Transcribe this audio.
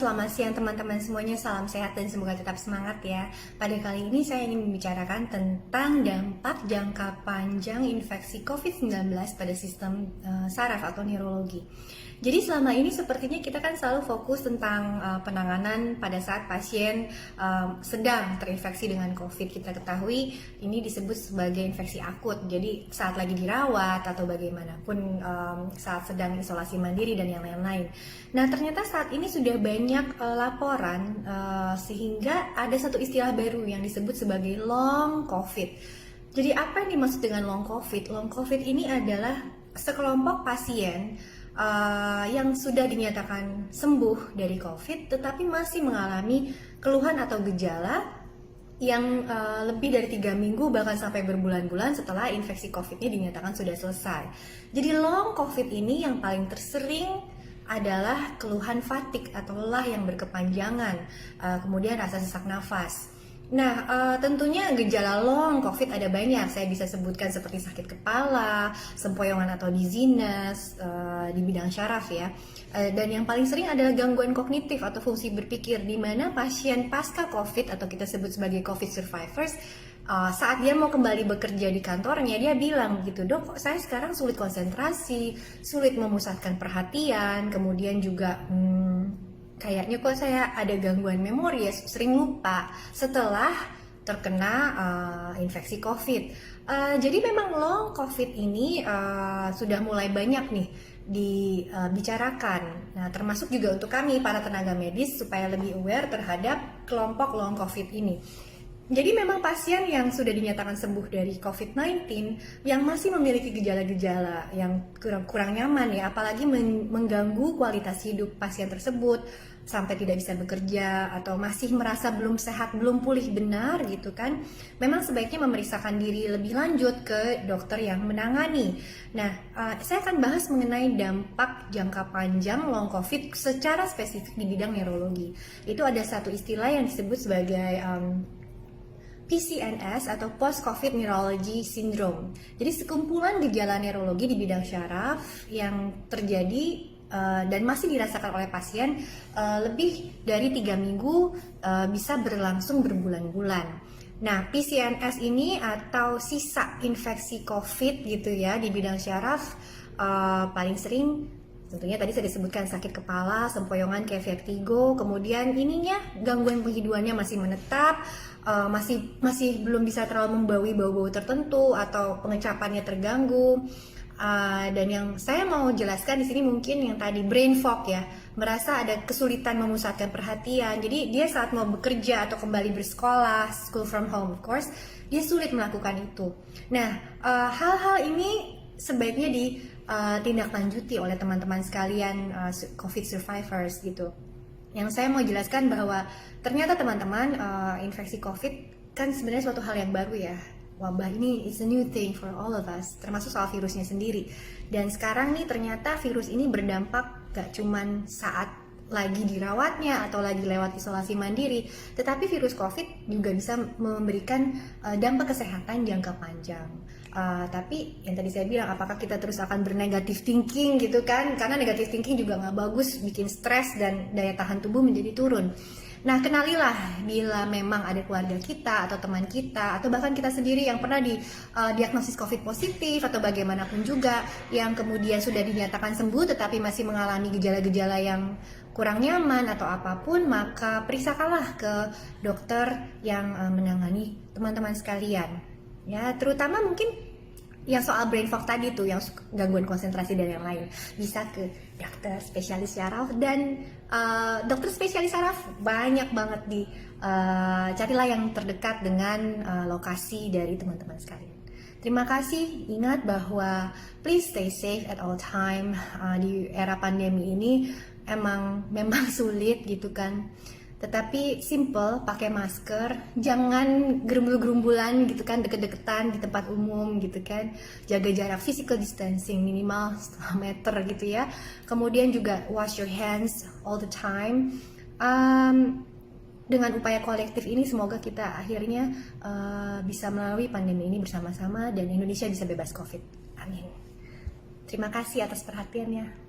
Selamat siang teman-teman semuanya, salam sehat dan semoga tetap semangat ya. Pada kali ini saya ingin membicarakan tentang dampak jangka panjang infeksi COVID-19 pada sistem saraf atau neurologi. Jadi selama ini sepertinya kita kan selalu fokus tentang penanganan pada saat pasien sedang terinfeksi dengan COVID. Kita ketahui ini disebut sebagai infeksi akut, jadi saat lagi dirawat atau bagaimanapun saat sedang isolasi mandiri dan yang lain-lain. Nah ternyata saat ini sudah banyak laporan sehingga ada satu istilah baru yang disebut sebagai long COVID. Jadi apa yang dimaksud dengan long COVID? Long COVID ini adalah sekelompok pasien yang sudah dinyatakan sembuh dari COVID tetapi masih mengalami keluhan atau gejala yang lebih dari 3 minggu bahkan sampai berbulan-bulan setelah infeksi COVID-nya dinyatakan sudah selesai. Jadi long COVID ini yang paling tersering adalah keluhan fatigue atau lelah yang berkepanjangan, kemudian rasa sesak nafas. Nah, tentunya gejala long COVID ada banyak. Saya bisa sebutkan seperti sakit kepala, sempoyongan atau dizziness di bidang syaraf ya. Dan yang paling sering adalah gangguan kognitif atau fungsi berpikir, di mana pasien pasca COVID atau kita sebut sebagai COVID survivors, saat dia mau kembali bekerja di kantornya, dia bilang gitu, "Dok, kok saya sekarang sulit konsentrasi, sulit memusatkan perhatian, kemudian juga kayaknya kok saya ada gangguan memori ya, sering lupa setelah terkena infeksi COVID." Jadi memang long COVID ini sudah mulai banyak nih dibicarakan. Nah, termasuk juga untuk kami para tenaga medis supaya lebih aware terhadap kelompok long COVID ini. Jadi memang pasien yang sudah dinyatakan sembuh dari COVID-19 yang masih memiliki gejala-gejala yang kurang nyaman ya, apalagi mengganggu kualitas hidup pasien tersebut sampai tidak bisa bekerja atau masih merasa belum sehat, belum pulih benar gitu kan. Memang sebaiknya memeriksakan diri lebih lanjut ke dokter yang menangani. Nah, saya akan bahas mengenai dampak jangka panjang long COVID secara spesifik di bidang neurologi. Itu ada satu istilah yang disebut sebagai PCNS atau Post-COVID Neurology Syndrome. Jadi sekumpulan gejala neurologi di bidang syaraf yang terjadi dan masih dirasakan oleh pasien lebih dari 3 minggu, bisa berlangsung berbulan-bulan. Nah, PCNS ini atau sisa infeksi COVID gitu ya di bidang syaraf paling sering tentunya tadi saya disebutkan sakit kepala, sempoyongan kayak vertigo, kemudian ininya gangguan penghidupannya masih menetap, masih belum bisa terlalu membawi bau-bau tertentu atau pengecapannya terganggu. Dan yang saya mau jelaskan di sini mungkin yang tadi brain fog ya, merasa ada kesulitan memusatkan perhatian. Jadi dia saat mau bekerja atau kembali bersekolah, school from home of course, dia sulit melakukan itu. Nah, hal-hal ini sebaiknya ditindaklanjuti oleh teman-teman sekalian COVID survivors gitu. Yang saya mau jelaskan bahwa ternyata teman-teman infeksi COVID kan sebenarnya suatu hal yang baru ya. Wabah ini is a new thing for all of us, termasuk soal virusnya sendiri. Dan sekarang nih ternyata virus ini berdampak gak cuman saat lagi dirawatnya atau lagi lewat isolasi mandiri, tetapi virus COVID juga bisa memberikan dampak kesehatan jangka panjang. Tapi yang tadi saya bilang, apakah kita terus akan bernegatif thinking gitu kan? Karena negatif thinking juga nggak bagus, bikin stres dan daya tahan tubuh menjadi turun. Nah, kenalilah bila memang ada keluarga kita atau teman kita atau bahkan kita sendiri yang pernah diagnosis COVID positif atau bagaimanapun juga yang kemudian sudah dinyatakan sembuh tetapi masih mengalami gejala-gejala yang kurang nyaman atau apapun, maka periksakanlah ke dokter yang menangani teman-teman sekalian. Ya, terutama mungkin yang soal brain fog tadi tuh, yang gangguan konsentrasi dan yang lain, bisa ke dokter spesialis syaraf dan dokter spesialis syaraf banyak banget carilah yang terdekat dengan lokasi dari teman-teman sekalian. Terima kasih, ingat bahwa please stay safe at all time. Di era pandemi ini memang sulit gitu kan. Tetapi simple, pakai masker, jangan gerumbul-gerumbulan gitu kan, deket-deketan di tempat umum gitu kan. Jaga jarak physical distancing minimal 1,5 meter gitu ya. Kemudian juga wash your hands all the time. Dengan upaya kolektif ini semoga kita akhirnya bisa melalui pandemi ini bersama-sama dan Indonesia bisa bebas COVID. Amin. Terima kasih atas perhatiannya.